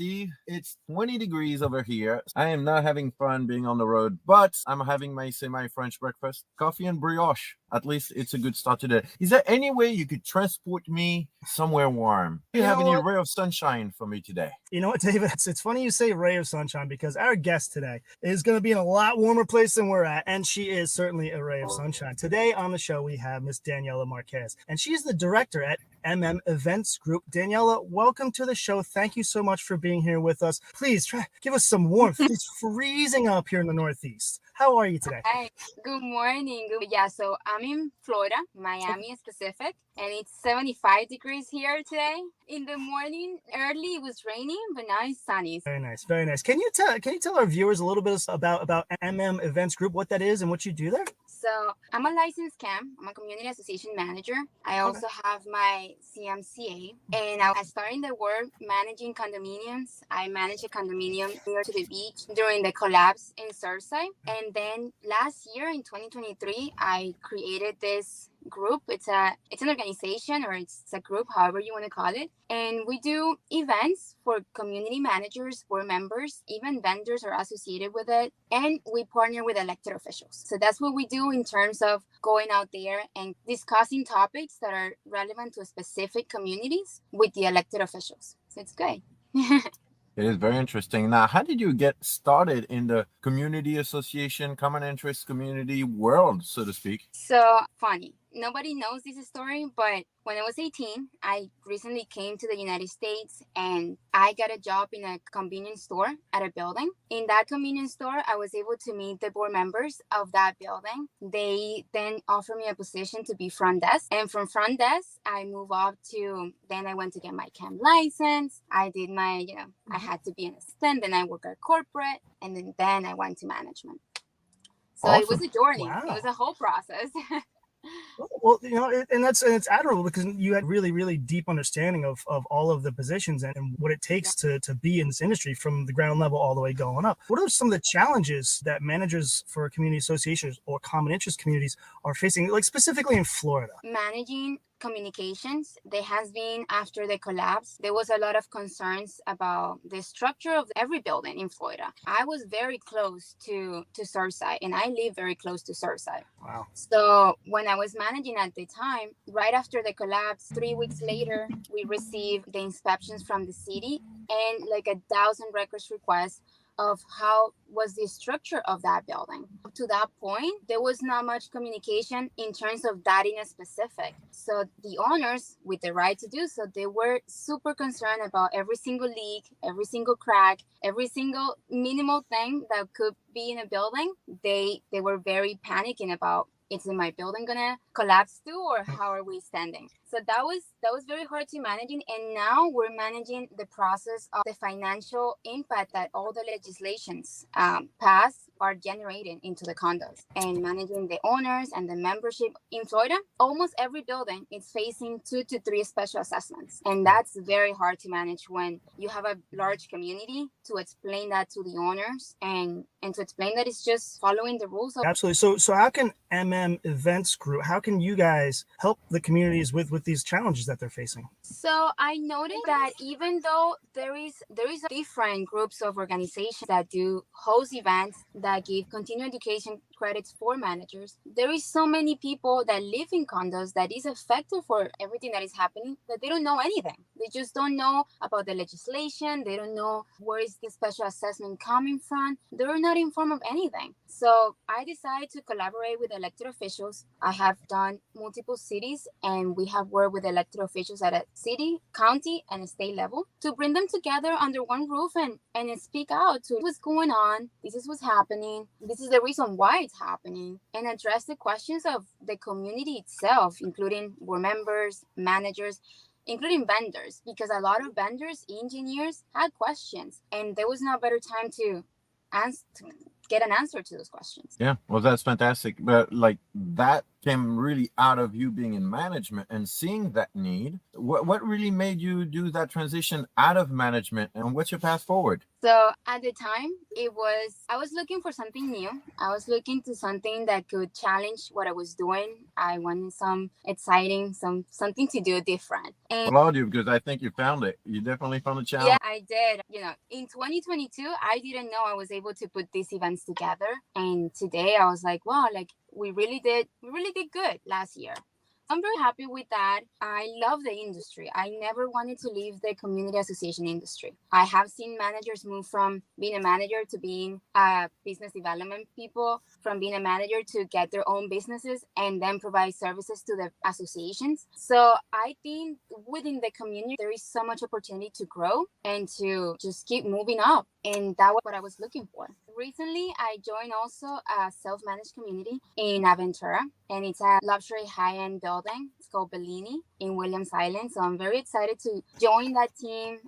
Steve. It's 20 degrees over here. I am not having fun being on the road, but I'm having my semi-French breakfast, coffee and brioche. At least it's a good start to the day. Is there any way you could transport me somewhere warm? Do you You have know any what? ray of sunshine for me today? You know what, David? It's funny you say ray of sunshine because our guest today is going to be in a lot warmer place than we're at, and she is certainly a ray of sunshine. Today on the show, we have Miss Daniela Marquez, and she's the director at Events Group. Daniela, welcome to the show. Thank you so much for being here with us. Please give us some warmth. It's freezing up here in the Northeast. How are you today? Hi, good morning. Yeah, so I'm in Florida, Miami specific, and it's 75 degrees here today. In the morning, early it was raining, but now it's sunny. Very nice, very nice. Can you tell our viewers a little bit about Events Group, what that is and what you do there? So I'm a licensed CAM. I'm a community association manager. I also have my CMCA, and I started the work managing condominiums. I managed a condominium near to the beach during the collapse in Surfside. And then last year in 2023, I created this group. It's an organization, or it's a group, however you want to call it. And we do events for community managers, board members, even vendors are associated with it. And we partner with elected officials. So that's what we do in terms of going out there and discussing topics that are relevant to specific communities with the elected officials. So it's good. It is very interesting. Now, how did you get started in the community association, common interest community world, so to speak? So funny. Nobody knows this story, but when I was 18, I recently came to the United States and I got a job in a convenience store at a building. In that convenience store, I was able to meet the board members of that building. They then offered me a position to be front desk. And from front desk, I moved up to, then I went to get my CAM license. I did my, I had to be an assistant. Then I worked at corporate. And then I went to management. So Awesome. It was a journey. Wow. It was a whole process. Well, and it's admirable because you had really, really deep understanding of all of the positions and what it takes to be in this industry from the ground level all the way going up. What are some of the challenges that managers for community associations or common interest communities are facing, like specifically in Florida? Managing communications. There has been, after the collapse, there was a lot of concerns about the structure of every building in Florida. I was very close to Surfside, and I live very close to Surfside. Wow. So when I was managing at the time, right after the collapse, 3 weeks later, we received the inspections from the city and like 1,000 records requests of how was the structure of that building. Up to that point, there was not much communication in terms of that in a specific. So the owners, with the right to do so, they were super concerned about every single leak, every single crack, every single minimal thing that could be in a building. They were very panicking about, is my building gonna collapse too, or how are we standing? So that was very hard to manage. And now we're managing the process of the financial impact that all the legislations passed are generating into the condos, and managing the owners and the membership in Florida. Almost every building is facing 2 to 3 special assessments. And that's very hard to manage when you have a large community, to explain that to the owners and to explain that it's just following the rules. Absolutely. So how can Events Group, how can you guys help the communities with these challenges that they're facing? So I noticed that even though there is different groups of organizations that do host events that give continuing education credits for managers, there is so many people that live in condos that is affected for everything that is happening, that they don't know anything. They just don't know about the legislation. They don't know where is the special assessment coming from. They're not informed of anything. So I decided to collaborate with elected officials. I have done multiple cities, and we have worked with elected officials at a city, county, and state level to bring them together under one roof and speak out to what's going on. This is what's happening. This is the reason why it's happening, and address the questions of the community itself, including board members, managers, including vendors, because a lot of vendors, engineers had questions, and there was no better time to get an answer to those questions. Yeah, well, that's fantastic. But like that came really out of you being in management and seeing that need. What really made you do that transition out of management, and what's your path forward? So at the time, I was looking for something new. I was looking to something that could challenge what I was doing. I wanted some exciting, something to do different. And Applaud you, because I think you found it. You definitely found a yeah, challenge. I did. In 2022, I didn't know I was able to put these events together. And today I was like, wow, like we really did good last year. I'm very happy with that. I love the industry. I never wanted to leave the community association industry. I have seen managers move from being a manager to being a business development people, from being a manager to get their own businesses and then provide services to the associations. So I think within the community, there is so much opportunity to grow and to just keep moving up. And that was what I was looking for. Recently, I joined also a self-managed community in Aventura, and it's a luxury high-end building. It's called Bellini in Williams Island. So I'm very excited to join that team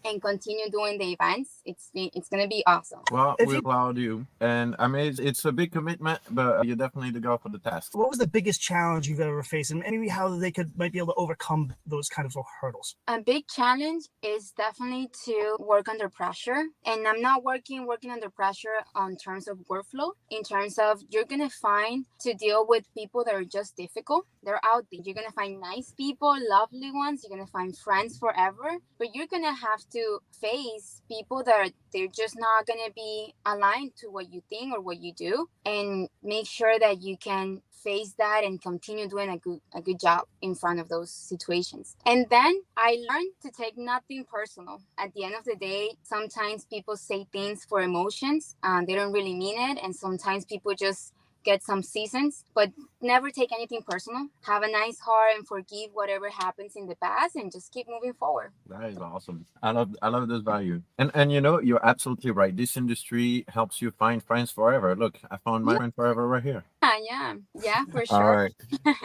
and continue doing the events. It's gonna be awesome. Well, If we you, applaud you. And I mean, it's a big commitment, but you definitely need to go for the task. what was the biggest challenge you've ever faced, and maybe how they might be able to overcome those kind of hurdles? A big challenge is definitely to work under pressure. And I'm not working under pressure on terms of workflow, in terms of you're gonna find to deal with people that are just difficult. They're out there. You're gonna find nice people, lovely ones, you're gonna find friends forever, but you're gonna have to face people that they're just not gonna be aligned to what you think or what you do, and make sure that you can face that and continue doing a good job in front of those situations. And then I learned to take nothing personal. At the end of the day, sometimes people say things for emotions, they don't really mean it, and sometimes people just get some seasons, but never take anything personal. Have a nice heart and forgive whatever happens in the past, and just keep moving forward. That is awesome. I love this value. And you know, you're absolutely right. This industry helps you find friends forever. Look, I found my Yeah, friend forever right here. yeah, for All sure. right.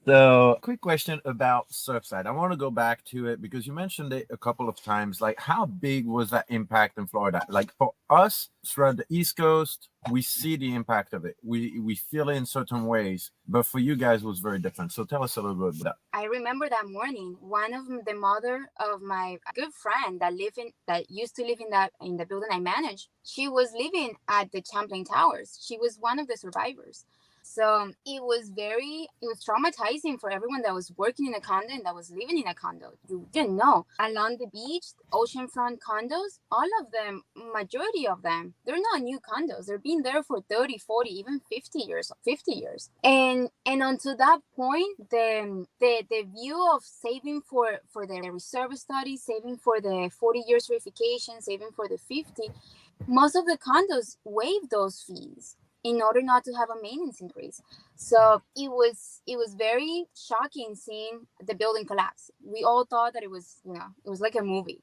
So, quick question about Surfside. I want to go back to it because you mentioned it a couple of times. Like, how big was that impact in Florida? Like, for us throughout the East Coast, we see the impact of it. We feel it in certain ways, but for you guys, it was very different. So, tell us a little bit about I remember that morning, one of the mother of my good friend that used to live in the building I managed. She was living at the Champlain Towers. She was one of the survivors. So it was traumatizing for everyone that was working in a condo and that was living in a condo. You didn't know. Along the beach, oceanfront condos, all of them, majority of them, they're not new condos. They're been there for 30, 40, even 50 years. And until that point, the view of saving for the reserve study, saving for the 40 years verification, saving for the 50, most of the condos waive those fees in order not to have a maintenance increase. So it was very shocking seeing the building collapse. We all thought that it was like a movie.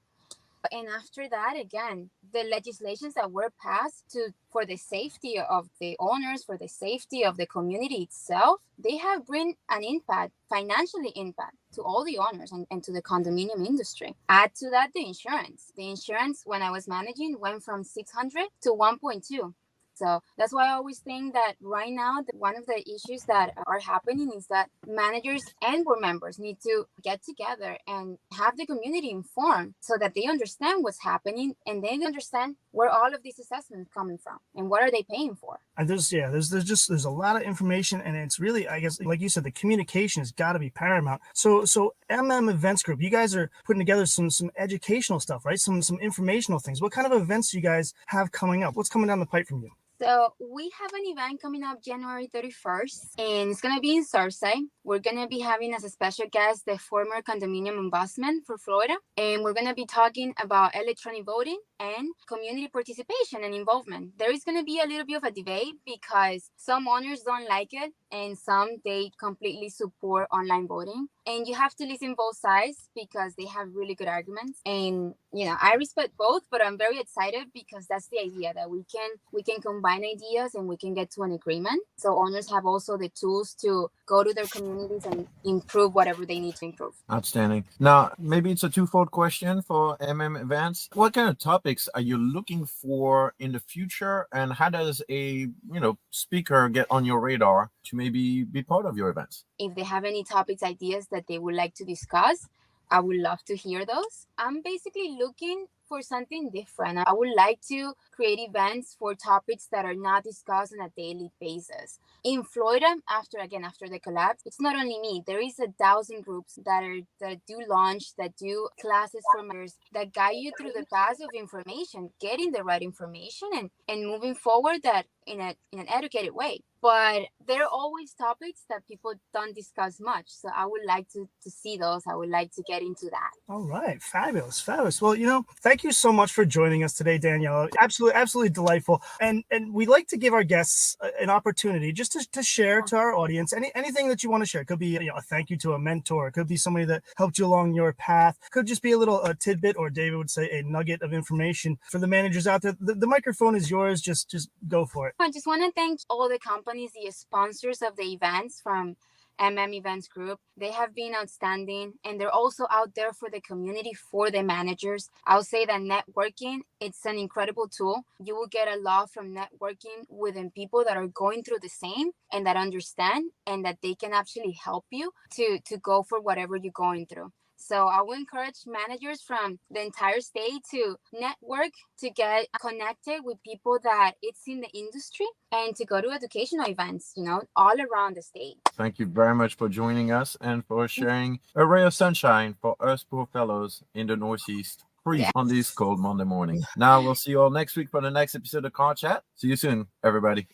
And after that, again, the legislations that were passed for the safety of the owners, for the safety of the community itself, they have bring an impact, financially impact to all the owners and to the condominium industry. Add to that the insurance. The insurance when I was managing went from 600 to 1.2. So that's why I always think that right now, one of the issues that are happening is that managers and board members need to get together and have the community informed so that they understand what's happening and they understand where all of these assessments coming from and what are they paying for. And there's a lot of information, and it's really, I guess, like you said, the communication has got to be paramount. So Events Group, you guys are putting together some educational stuff, right? Some informational things. What kind of events do you guys have coming up? What's coming down the pipe from you? So we have an event coming up January 31st, and it's going to be in Surfside. We're going to be having as a special guest the former condominium ombudsman for Florida, and we're going to be talking about electronic voting and community participation and involvement. There is going to be a little bit of a debate because some owners don't like it and some they completely support online voting. And you have to listen both sides because they have really good arguments. And I respect both, but I'm very excited because that's the idea that we can combine ideas and we can get to an agreement. So owners have also the tools to go to their communities and improve whatever they need to improve. Outstanding. Now, maybe it's a twofold question for Events. What kind of topics are you looking for in the future, and how does a speaker get on your radar to maybe be part of your events. If they have any topics, ideas that they would like to discuss, I would love to hear those. I'm basically looking for something different. I would like to create events for topics that are not discussed on a daily basis. In Florida, after the collapse, it's not only me. There is 1,000 groups that do launch, that do classes for members, that guide you through the path of information, getting the right information and moving forward that in an educated way. But there are always topics that people don't discuss much. So I would like to see those. I would like to get into that. All right. Fabulous. Fabulous. Well, thank you so much for joining us today, Daniela. Absolutely delightful. And we like to give our guests an opportunity just to share to our audience anything that you want to share. It could be a thank you to a mentor. It could be somebody that helped you along your path. It could just be a tidbit, or David would say a nugget of information for the managers out there. The microphone is yours. Just go for it. I just want to thank all the companies, the sponsors of the events from Events Group. They have been outstanding, and they're also out there for the community, for the managers. I'll say that networking, it's an incredible tool. You will get a lot from networking within people that are going through the same and that understand, and that they can actually help you to go for whatever you're going through. So I will encourage managers from the entire state to network, to get connected with people that it's in the industry, and to go to educational events, all around the state. Thank you very much for joining us and for sharing a ray of sunshine for us poor fellows in the Northeast. On this cold Monday morning. Now we'll see you all next week for the next episode of Car Chat. See you soon, everybody.